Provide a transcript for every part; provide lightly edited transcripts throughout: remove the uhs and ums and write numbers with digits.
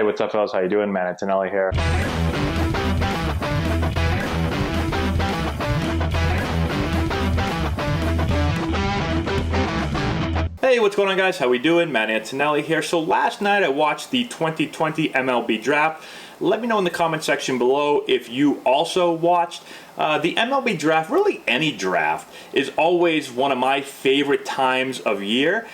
Hey, what's up, fellas? How you doing? Man, Antonelli here. Hey, what's going on, guys? How we doing? Matt Antonelli here. So last night I watched the 2020 MLB draft. Let me know in the comment section below if you also watched. The MLB draft, really any draft, is always one of my favorite times of year.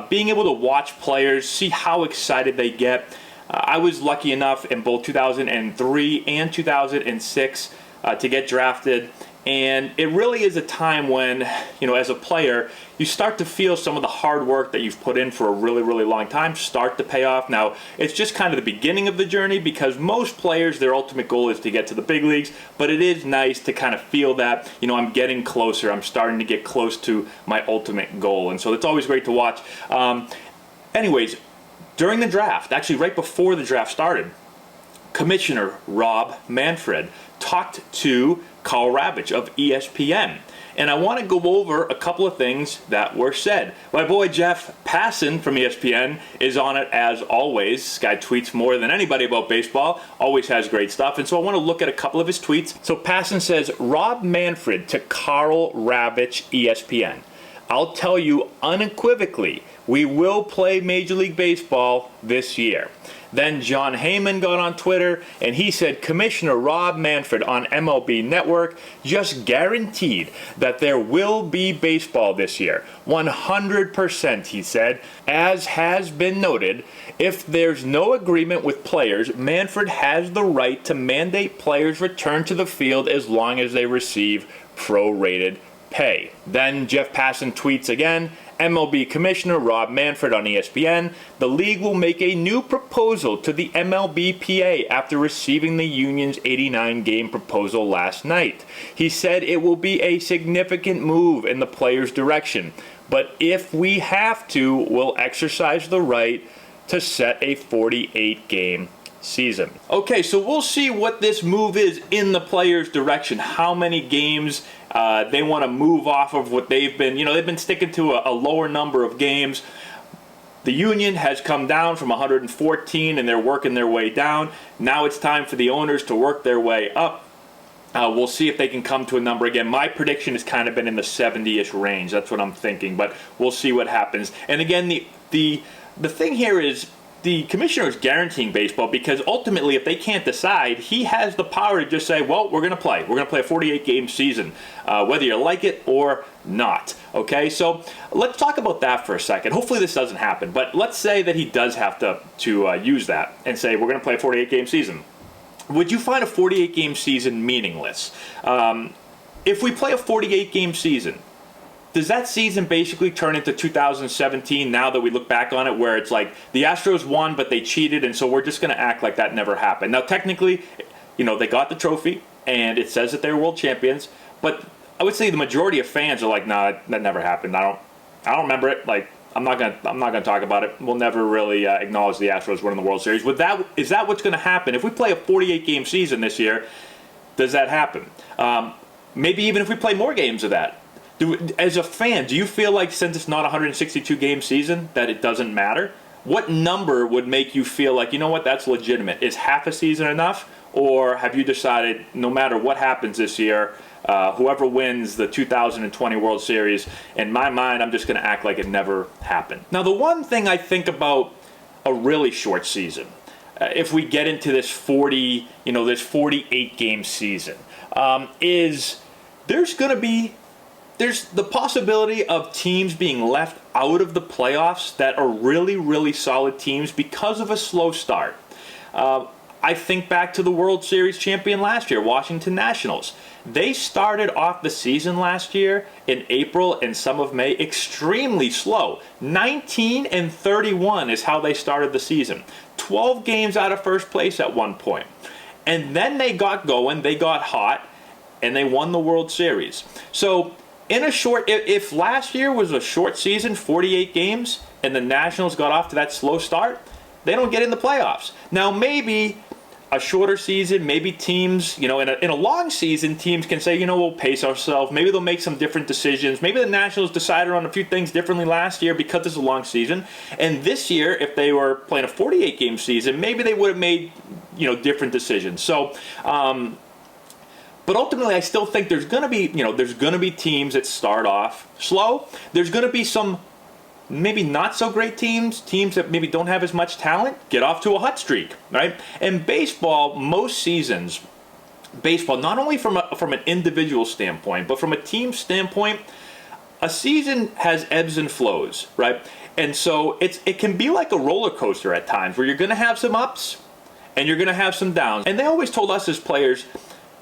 Being able to watch players, see how excited they get. I was lucky enough in both 2003 and 2006 to get drafted. And it really is a time when, as a player, you start to feel some of the hard work that you've put in for a really, really long time start to pay off. Now, it's just kind of the beginning of the journey because most players, their ultimate goal is to get to the big leagues. But it is nice to kind of feel that, I'm getting closer. I'm starting to get close to my ultimate goal. And so it's always great to watch. Anyways, during the draft, actually right before the draft started, Commissioner Rob Manfred talked to Carl Ravitch of ESPN. And I want to go over a couple of things that were said. My boy Jeff Passan from ESPN is on it as always. This guy tweets more than anybody about baseball, always has great stuff. And so I want to look at a couple of his tweets. So Passan says, Rob Manfred to Carl Ravitch, ESPN. I'll tell you unequivocally, we will play Major League Baseball this year. Then John Heyman got on Twitter and he said Commissioner Rob Manfred on MLB Network just guaranteed that there will be baseball this year. 100%, he said. As has been noted, if there's no agreement with players, Manfred has the right to mandate players return to the field as long as they receive prorated pay. Then Jeff Passan tweets again, MLB Commissioner Rob Manfred on ESPN, the league will make a new proposal to the MLBPA after receiving the union's 89-game proposal last night. He said it will be a significant move in the players' direction, but if we have to, we'll exercise the right to set a 48-game season. Okay, so we'll see what this move is in the players' direction. How many games they want to move off of what they've been, they've been sticking to a lower number of games. The union has come down from 114 and they're working their way down. Now it's time for the owners to work their way up. We'll see if they can come to a number again. My prediction has kind of been in the 70-ish range. That's what I'm thinking, but we'll see what happens. And again, the thing here is, the commissioner is guaranteeing baseball because ultimately if they can't decide, he has the power to just say, well, we're going to play. We're going to play a 48-game season, whether you like it or not. Okay, so let's talk about that for a second. Hopefully this doesn't happen, but let's say that he does have to use that and say we're going to play a 48-game season. Would you find a 48-game season meaningless? If we play a 48-game season, does that season basically turn into 2017 now that we look back on it, where it's like the Astros won but they cheated and so we're just going to act like that never happened? Now technically, they got the trophy and it says that they're world champions, but I would say the majority of fans are like, nah, that never happened. I don't remember it. Like I'm not gonna talk about it. We'll never really acknowledge the Astros winning the World Series. Is that what's going to happen if we play a 48-game season this year? Does that happen? Maybe even if we play more games of that. As a fan, do you feel like since it's not a 162-game season that it doesn't matter? What number would make you feel like, that's legitimate? Is half a season enough? Or have you decided no matter what happens this year, whoever wins the 2020 World Series, in my mind, I'm just going to act like it never happened? Now, the one thing I think about a really short season, if we get into this 48-game season, is there's the possibility of teams being left out of the playoffs that are really, really solid teams because of a slow start. I think back to the World Series champion last year, Washington Nationals. They started off the season last year in April and some of May extremely slow. 19-31 is how they started the season. 12 games out of first place at one point. And then they got going, they got hot, and they won the World Series. So if last year was a short season, 48 games, and the Nationals got off to that slow start, they don't get in the playoffs. Now maybe a shorter season, maybe teams, in a long season, teams can say, we'll pace ourselves. Maybe they'll make some different decisions. Maybe the Nationals decided on a few things differently last year because it's a long season. And this year, if they were playing a 48-game season, maybe they would have made, different decisions. So, but ultimately, I still think there's going to be, there's going to be teams that start off slow. There's going to be some maybe not so great teams that maybe don't have as much talent, get off to a hot streak, right? And baseball, most seasons, not only from an individual standpoint, but from a team standpoint, a season has ebbs and flows, right? And so it can be like a roller coaster at times where you're going to have some ups and you're going to have some downs. And they always told us as players,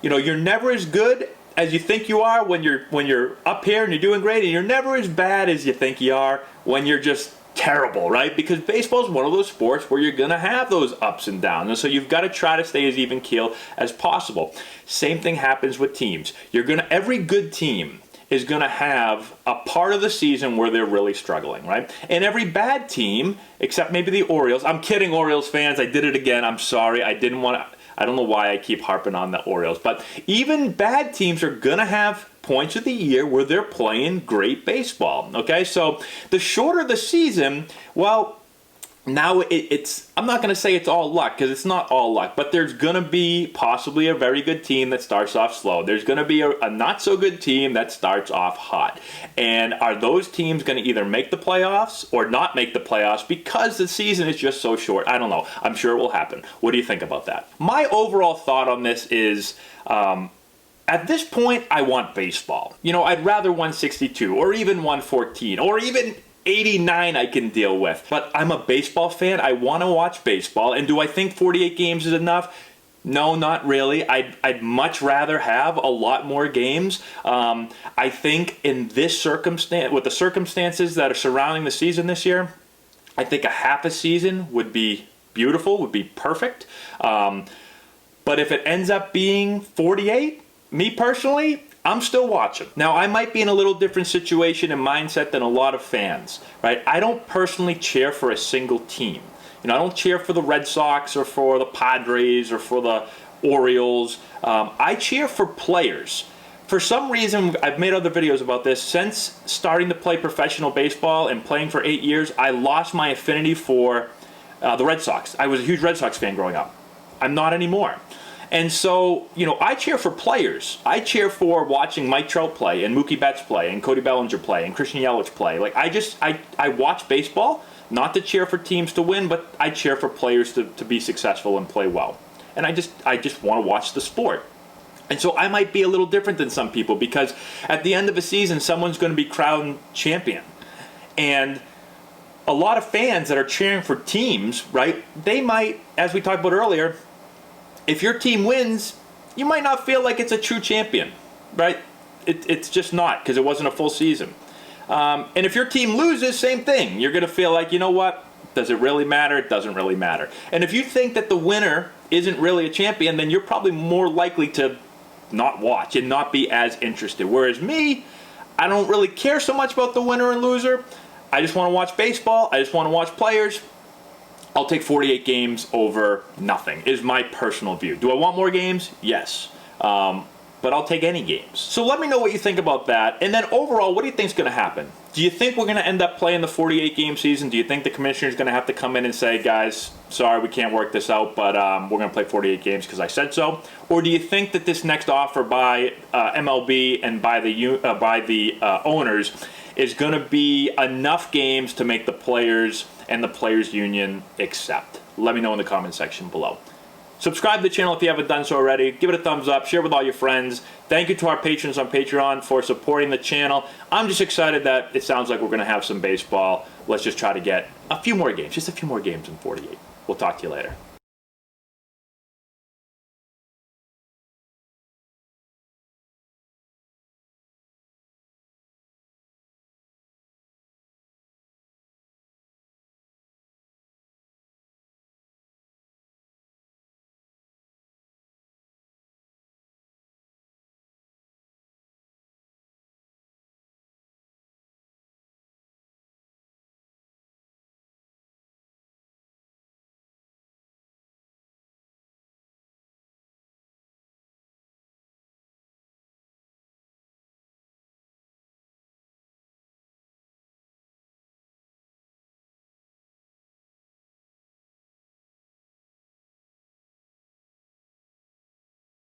you're never as good as you think you are when you're up here and you're doing great, and you're never as bad as you think you are when you're just terrible, right? Because baseball is one of those sports where you're going to have those ups and downs, and so you've got to try to stay as even keel as possible. Same thing happens with teams. Every good team is going to have a part of the season where they're really struggling, right? And every bad team, except maybe the Orioles. I'm kidding, Orioles fans. I did it again. I'm sorry. I don't know why I keep harping on the Orioles, but even bad teams are going to have points of the year where they're playing great baseball, okay? So the shorter the season, well, now I'm not going to say it's all luck, because it's not all luck, but there's going to be possibly a very good team that starts off slow. There's going to be a not so good team that starts off hot. And are those teams going to either make the playoffs or not make the playoffs because the season is just so short? I don't know. I'm sure it will happen. What do you think about that? My overall thought on this is, at this point, I want baseball. I'd rather 162 or even 114 or even 89 I can deal with. But I'm a baseball fan. I want to watch baseball. And do I think 48 games is enough? No, not really. I'd much rather have a lot more games. I think in this circumstance, with the circumstances that are surrounding the season this year, I think a half a season would be beautiful, would be perfect. But if it ends up being 48, me personally, I'm still watching. Now, I might be in a little different situation and mindset than a lot of fans, right? I don't personally cheer for a single team. I don't cheer for the Red Sox or for the Padres or for the Orioles. I cheer for players. For some reason, I've made other videos about this. Since starting to play professional baseball and playing for 8 years, I lost my affinity for the Red Sox. I was a huge Red Sox fan growing up. I'm not anymore. And so, I cheer for players. I cheer for watching Mike Trout play and Mookie Betts play and Cody Bellinger play and Christian Yelich play. Like, I watch baseball, not to cheer for teams to win, but I cheer for players to be successful and play well. And I just want to watch the sport. And so I might be a little different than some people, because at the end of a season, someone's going to be crowned champion. And a lot of fans that are cheering for teams, right, they might, as we talked about earlier, if your team wins, you might not feel like it's a true champion, right? It's just not, because it wasn't a full season. And if your team loses, same thing. You're going to feel like, you know what? Does it really matter? It doesn't really matter. And if you think that the winner isn't really a champion, then you're probably more likely to not watch and not be as interested. Whereas me, I don't really care so much about the winner and loser. I just want to watch baseball. I just want to watch players. I'll take 48 games over nothing, is my personal view. Do I want more games? Yes. But I'll take any games. So let me know what you think about that. And then overall, what do you think is going to happen? Do you think we're going to end up playing the 48-game season? Do you think the commissioner is going to have to come in and say, guys, sorry, we can't work this out, but we're going to play 48 games because I said so? Or do you think that this next offer by MLB and by the owners is going to be enough games to make the players and the players union accept? Let me know in the comment section below. Subscribe to the channel if you haven't done so already. Give it a thumbs up. Share with all your friends. Thank you to our patrons on Patreon for supporting the channel. I'm just excited that it sounds like we're going to have some baseball. Let's just try to get a few more games. Just a few more games in 48. We'll talk to you later.